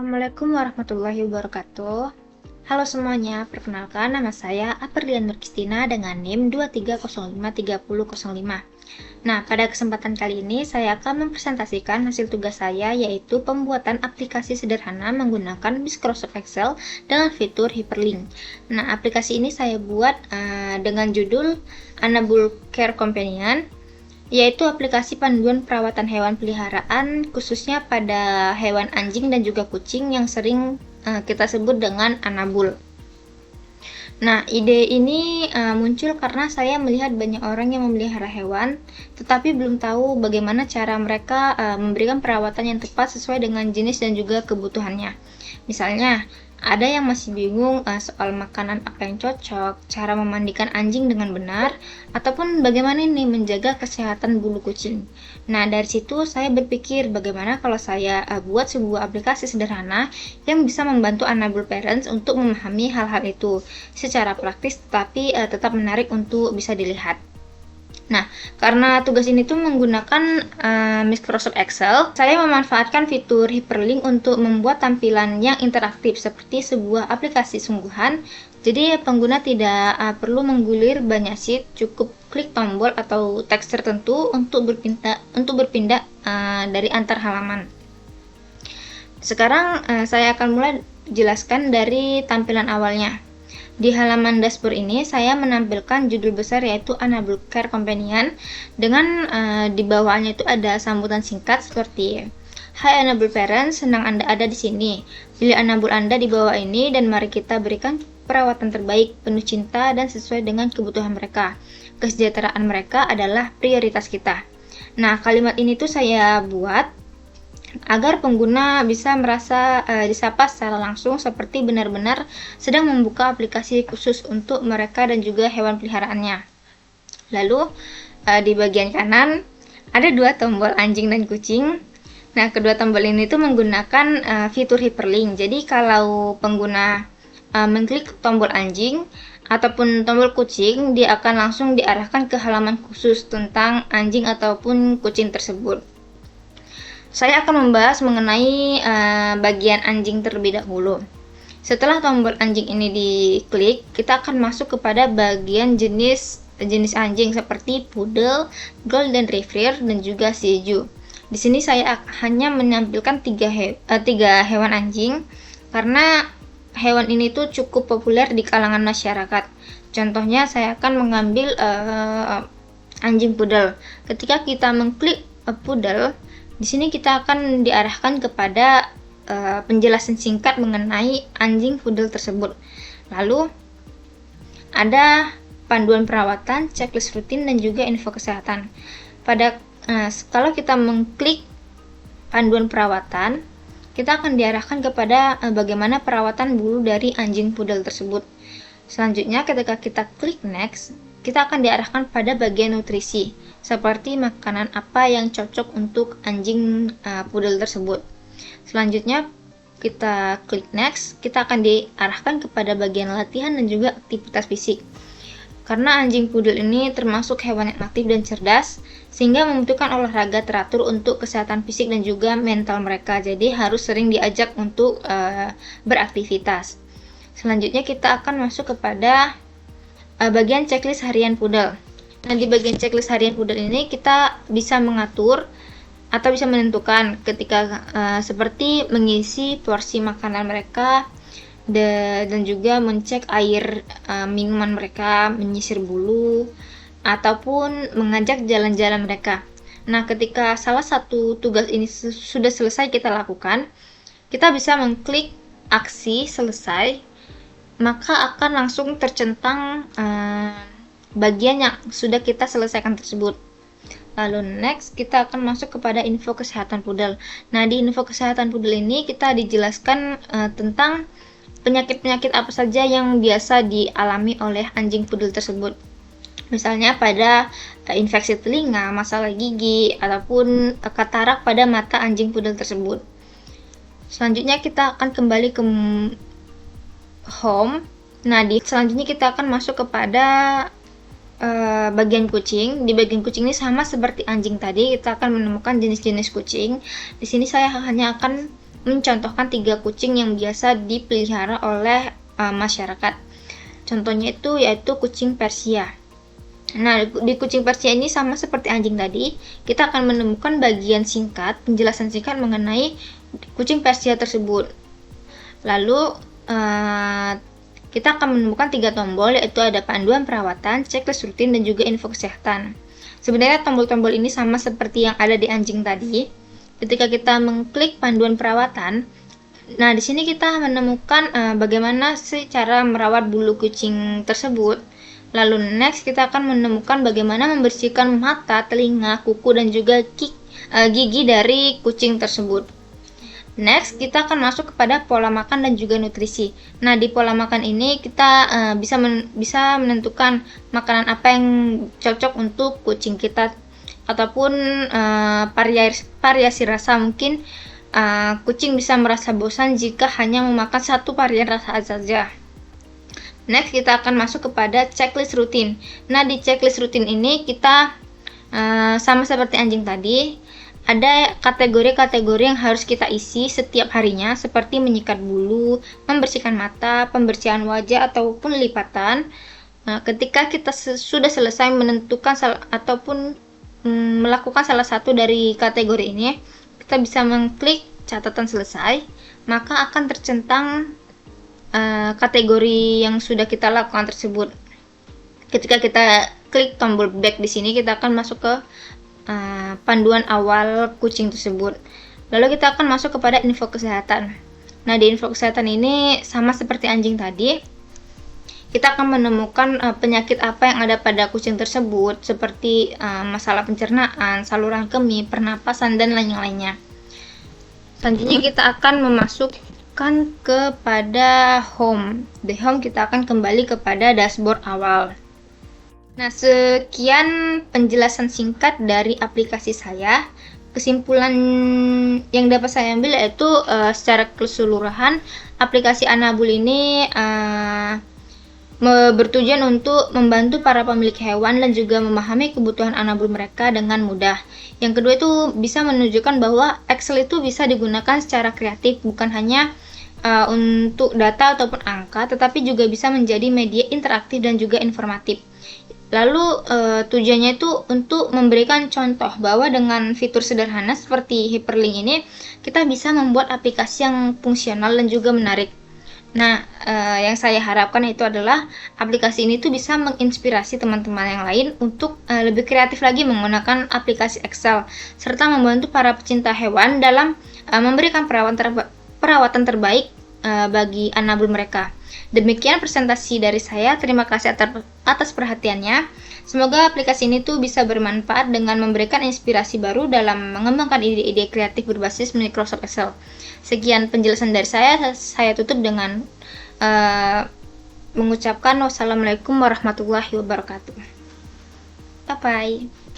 Assalamualaikum warahmatullahi wabarakatuh. Halo semuanya, perkenalkan nama saya Aperlian Nur Kristina dengan NIM 23053005. Nah, pada kesempatan kali ini saya akan mempresentasikan hasil tugas saya, yaitu pembuatan aplikasi sederhana menggunakan Microsoft Excel dengan fitur hyperlink. Nah, aplikasi ini saya buat dengan judul Anabul Care Companion, yaitu aplikasi panduan perawatan hewan peliharaan khususnya pada hewan anjing dan juga kucing yang sering kita sebut dengan Anabul. Nah, ide ini muncul karena saya melihat banyak orang yang memelihara hewan tetapi belum tahu bagaimana cara mereka memberikan perawatan yang tepat sesuai dengan jenis dan juga kebutuhannya. Misalnya, ada yang masih bingung soal makanan apa yang cocok, cara memandikan anjing dengan benar, ataupun bagaimana nih menjaga kesehatan bulu kucing. Nah, dari situ saya berpikir bagaimana kalau saya buat sebuah aplikasi sederhana yang bisa membantu Anabul Parents untuk memahami hal-hal itu secara praktis tetapi tetap menarik untuk bisa dilihat. Nah, karena tugas ini tuh menggunakan Microsoft Excel, saya memanfaatkan fitur hyperlink untuk membuat tampilan yang interaktif seperti sebuah aplikasi sungguhan. Jadi pengguna tidak perlu menggulir banyak sheet, cukup klik tombol atau teks tertentu untuk berpindah dari antar halaman. Sekarang saya akan mulai jelaskan dari tampilan awalnya. Di halaman dashboard ini saya menampilkan judul besar yaitu Anabul Care Companion dengan di bawahnya itu ada sambutan singkat seperti Hai Anabul Parents, senang Anda ada di sini. Pilih Anabul Anda di bawah ini dan mari kita berikan perawatan terbaik, penuh cinta dan sesuai dengan kebutuhan mereka. Kesejahteraan mereka adalah prioritas kita. Nah, kalimat ini tuh saya buat agar pengguna bisa merasa disapa secara langsung seperti benar-benar sedang membuka aplikasi khusus untuk mereka dan juga hewan peliharaannya. Lalu di bagian kanan ada dua tombol anjing dan kucing. Nah, kedua tombol ini tuh menggunakan fitur hyperlink. Jadi kalau pengguna mengklik tombol anjing ataupun tombol kucing, dia akan langsung diarahkan ke halaman khusus tentang anjing ataupun kucing tersebut. Saya akan membahas mengenai bagian anjing terlebih dahulu. Setelah tombol anjing ini diklik, kita akan masuk kepada bagian jenis anjing seperti Poodle, Golden Retriever, dan juga Shih Tzu. Di sini saya hanya menampilkan tiga hewan anjing karena hewan ini tuh cukup populer di kalangan masyarakat. Contohnya saya akan mengambil anjing Poodle. Ketika kita mengklik Poodle, di sini kita akan diarahkan kepada penjelasan singkat mengenai anjing Poodle tersebut. Lalu ada panduan perawatan, checklist rutin, dan juga info kesehatan. Kalau kita mengklik panduan perawatan, kita akan diarahkan kepada bagaimana perawatan bulu dari anjing Poodle tersebut. Selanjutnya, ketika kita klik next, kita akan diarahkan pada bagian nutrisi, seperti makanan apa yang cocok untuk anjing Poodle tersebut. Selanjutnya, kita klik next, kita akan diarahkan kepada bagian latihan dan juga aktivitas fisik. Karena anjing Poodle ini termasuk hewan yang aktif dan cerdas, sehingga membutuhkan olahraga teratur untuk kesehatan fisik dan juga mental mereka. Jadi harus sering diajak untuk beraktivitas. Selanjutnya kita akan masuk kepada bagian checklist harian Poodle. Nah, di bagian checklist harian Poodle ini kita bisa mengatur atau bisa menentukan ketika seperti mengisi porsi makanan mereka dan juga mencek air minuman mereka, menyisir bulu, ataupun mengajak jalan-jalan mereka. Nah, ketika salah satu tugas ini sudah selesai kita lakukan, kita bisa mengklik aksi selesai, maka akan langsung tercentang bagian yang sudah kita selesaikan tersebut. Lalu next, kita akan masuk kepada info kesehatan Poodle. Nah, di info kesehatan Poodle ini kita dijelaskan tentang penyakit-penyakit apa saja yang biasa dialami oleh anjing Poodle tersebut. Misalnya pada infeksi telinga, masalah gigi, ataupun katarak pada mata anjing Poodle tersebut. Selanjutnya kita akan kembali ke home. Nah, selanjutnya kita akan masuk kepada bagian kucing. Di bagian kucing ini sama seperti anjing tadi, kita akan menemukan jenis-jenis kucing. Di sini saya hanya akan mencontohkan 3 kucing yang biasa dipelihara oleh masyarakat. Contohnya itu yaitu kucing Persia. Nah, di kucing Persia ini sama seperti anjing tadi, kita akan menemukan bagian singkat, penjelasan singkat mengenai kucing Persia tersebut. Lalu kita akan menemukan 3 tombol, yaitu ada panduan perawatan, checklist rutin, dan juga info kesehatan. Sebenarnya tombol-tombol ini sama seperti yang ada di anjing tadi. Ketika kita mengklik panduan perawatan, nah di sini kita menemukan bagaimana sih cara merawat bulu kucing tersebut. Lalu next kita akan menemukan bagaimana membersihkan mata, telinga, kuku, dan juga gigi dari kucing tersebut. Next, kita akan masuk kepada pola makan dan juga nutrisi. Nah, di pola makan ini kita bisa menentukan makanan apa yang cocok untuk kucing kita, ataupun variasi rasa. Mungkin kucing bisa merasa bosan jika hanya memakan satu varian rasa saja. Next, kita akan masuk kepada checklist rutin. Nah, di checklist rutin ini kita sama seperti anjing tadi, ada kategori-kategori yang harus kita isi setiap harinya, seperti menyikat bulu, membersihkan mata, pembersihan wajah, ataupun lipatan. Ketika kita sudah selesai menentukan ataupun melakukan salah satu dari kategori ini, kita bisa mengklik catatan selesai, maka akan tercentang kategori yang sudah kita lakukan tersebut. Ketika kita klik tombol back di sini, kita akan masuk ke panduan awal kucing tersebut. Lalu kita akan masuk kepada info kesehatan. Nah, di info kesehatan ini sama seperti anjing tadi, kita akan menemukan penyakit apa yang ada pada kucing tersebut, seperti masalah pencernaan, saluran kemih, pernapasan, dan lain-lainnya. Selanjutnya kita akan memasukkan kepada home. Di home kita akan kembali kepada dashboard awal. Nah, sekian penjelasan singkat dari aplikasi saya. Kesimpulan yang dapat saya ambil yaitu secara keseluruhan aplikasi Anabul ini bertujuan untuk membantu para pemilik hewan dan juga memahami kebutuhan Anabul mereka dengan mudah. Yang kedua itu bisa menunjukkan bahwa Excel itu bisa digunakan secara kreatif, bukan hanya untuk data ataupun angka, tetapi juga bisa menjadi media interaktif dan juga informatif. Lalu tujuannya itu untuk memberikan contoh bahwa dengan fitur sederhana seperti hyperlink ini, kita bisa membuat aplikasi yang fungsional dan juga menarik. Nah, yang saya harapkan itu adalah aplikasi ini tuh bisa menginspirasi teman-teman yang lain untuk lebih kreatif lagi menggunakan aplikasi Excel, serta membantu para pecinta hewan dalam memberikan perawatan terbaik bagi Anabul mereka. Demikian presentasi dari saya. Terima kasih atas perhatiannya. Semoga aplikasi ini tuh bisa bermanfaat dengan memberikan inspirasi baru dalam mengembangkan ide-ide kreatif berbasis Microsoft Excel. Sekian penjelasan dari saya. Saya tutup dengan mengucapkan wassalamualaikum warahmatullahi wabarakatuh. Bye-bye.